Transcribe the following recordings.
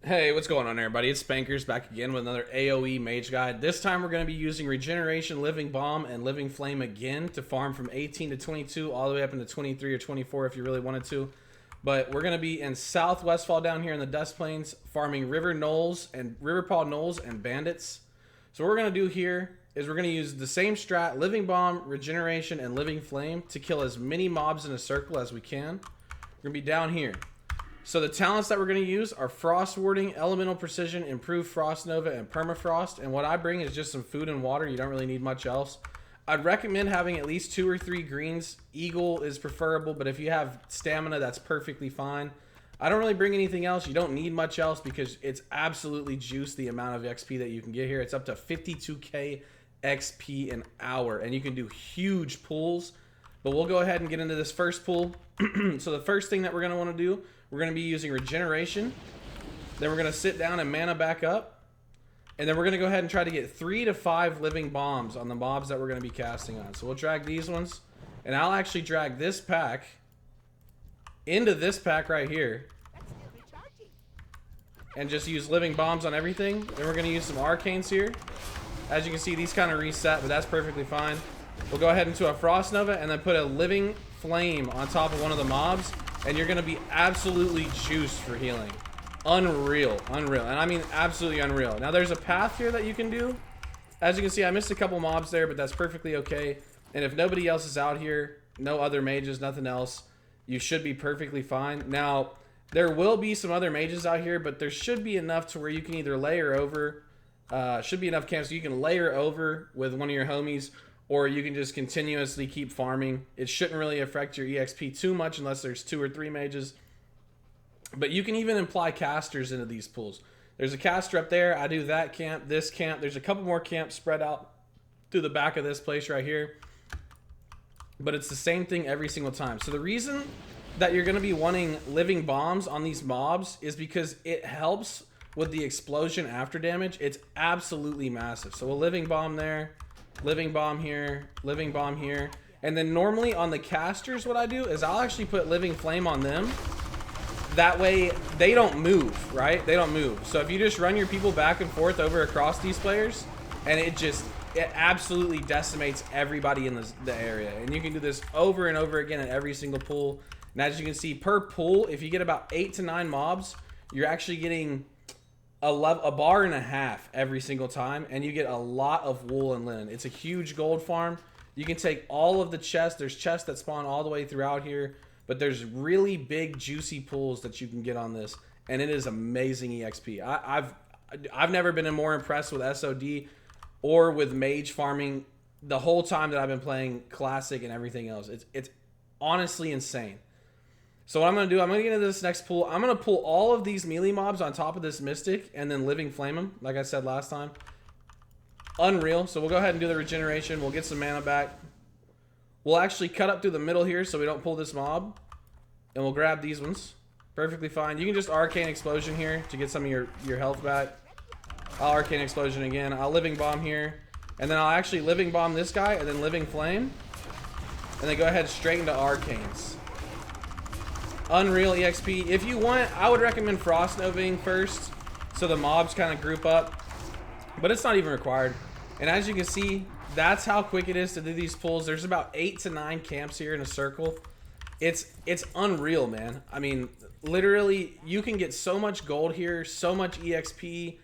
Hey, what's going on everybody? It's Spankers back again with another AoE Mage Guide. This time we're going to be using Regeneration, Living Bomb, and Living Flame again to farm from 18 to 22 all the way up into 23 or 24 if you really wanted to. But we're going to be in South Westfall down here in the Dust Plains farming River Paw Knolls and Bandits. So what we're going to do here is we're going to use the same strat, Living Bomb, Regeneration, and Living Flame to kill as many mobs in a circle as we can. We're going to be down here. So the talents that we're going to use are Frost Warding, Elemental Precision, Improved Frost Nova, and Permafrost. And what I bring is just some food and water. You don't really need much else. I'd recommend having at least 2 or 3 greens. Eagle is preferable, but if you have stamina, that's perfectly fine. I don't really bring anything else. You don't need much else because it's absolutely juiced the amount of XP that you can get here. It's up to 52k XP an hour, and you can do huge pulls. But we'll go ahead and get into this first pull. So the first thing that we're going to want to do, we're going to be using Regeneration. Then we're going to sit down and mana back up. And then we're going to go ahead and try to get 3 to 5 Living Bombs on the mobs that we're going to be casting on. So we'll drag these ones. And I'll actually drag this pack into this pack right here. And just use Living Bombs on everything. Then we're going to use some Arcanes here. As you can see, these kind of reset, but that's perfectly fine. We'll go ahead into a Frost Nova and then put a Living Flame on top of one of the mobs. And you're going to be absolutely juiced for healing. Unreal. Unreal. And I mean absolutely unreal. Now there's a path here that you can do. As you can see, I missed a couple mobs there, but that's perfectly okay. And if nobody else is out here, no other mages, nothing else, you should be perfectly fine. Now, there will be some other mages out here, but there should be enough to where you can either layer over. Should be enough camps so you can layer over with one of your homies, or you can just continuously keep farming. It shouldn't really affect your EXP too much unless there's 2 or 3 mages. But you can even imply casters into these pools. There's a caster up there. I do that camp, this camp. There's a couple more camps spread out through the back of this place right here. But it's the same thing every single time. So the reason that you're going to be wanting Living Bombs on these mobs is because it helps with the explosion after damage. It's absolutely massive. So a Living Bomb there. Living Bomb here, Living Bomb here. And then normally on the casters, what I do is I'll actually put Living Flame on them. That way they don't move, right? They don't move. So if you just run your people back and forth over across these players, and it absolutely decimates everybody in the area. And you can do this over and over again in every single pool. And as you can see, per pool, if you get about 8 to 9 mobs, you're actually getting a bar and a half every single time, and you get a lot of wool and linen. It's a huge gold farm. You can take all of the chests. There's chests that spawn all the way throughout here, but there's really big juicy pools that you can get on this, and it is amazing EXP. I've never been more impressed with SOD or with mage farming the whole time that I've been playing classic and everything else. It's honestly insane. So what I'm going to do, I'm going to get into this next pool. I'm going to pull all of these melee mobs on top of this Mystic and then Living Flame them, like I said last time. Unreal. So we'll go ahead and do the Regeneration. We'll get some mana back. We'll actually cut up through the middle here so we don't pull this mob. And we'll grab these ones. Perfectly fine. You can just Arcane Explosion here to get some of your health back. I'll Arcane Explosion again. I'll Living Bomb here. And then I'll actually Living Bomb this guy and then Living Flame. And then go ahead straight into Arcanes. Unreal EXP. If you want, I would recommend Frost Novaing first so the mobs kind of group up, but it's not even required. And as you can see, that's how quick it is to do these pulls. There's about 8 to 9 camps here in a circle. It's unreal, man. I mean, literally, you can get so much gold here, so much EXP,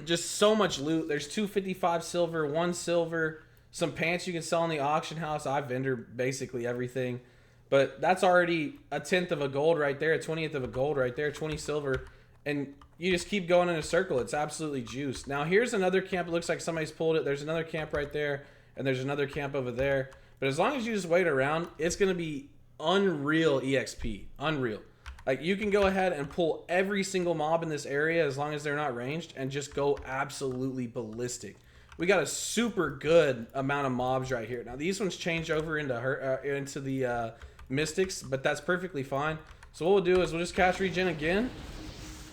just so much loot. There's 255 silver, 1 silver, some pants you can sell in the auction house. I vendor basically everything. But that's already a 10th of a gold right there, a 20th of a gold right there, 20 silver. And you just keep going in a circle. It's absolutely juiced. Now, here's another camp. It looks like somebody's pulled it. There's another camp right there, and there's another camp over there. But as long as you just wait around, it's going to be unreal EXP. Unreal. Like, you can go ahead and pull every single mob in this area as long as they're not ranged and just go absolutely ballistic. We got a super good amount of mobs right here. Now, these ones change over into the Mystics, but that's perfectly fine. So what we'll do is we'll just cast Regen again.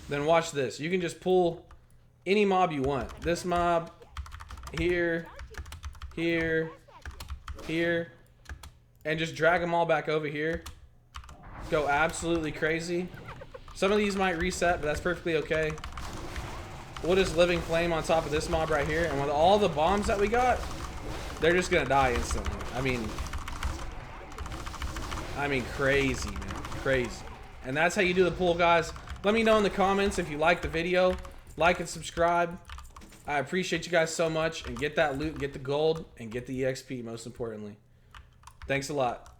Then watch this. You can just pull any mob you want. This mob, here, here, here, and just drag them all back over here. Go absolutely crazy. Some of these might reset, but that's perfectly okay. We'll just living flame on top of this mob right here, and with all the bombs that we got, they're just gonna die instantly. I mean crazy, man, crazy. And that's how you do the pull, guys. Let me know in the comments if you like the video. Like and subscribe. I appreciate you guys so much. And get that loot, get the gold, and get the EXP, most importantly. Thanks a lot.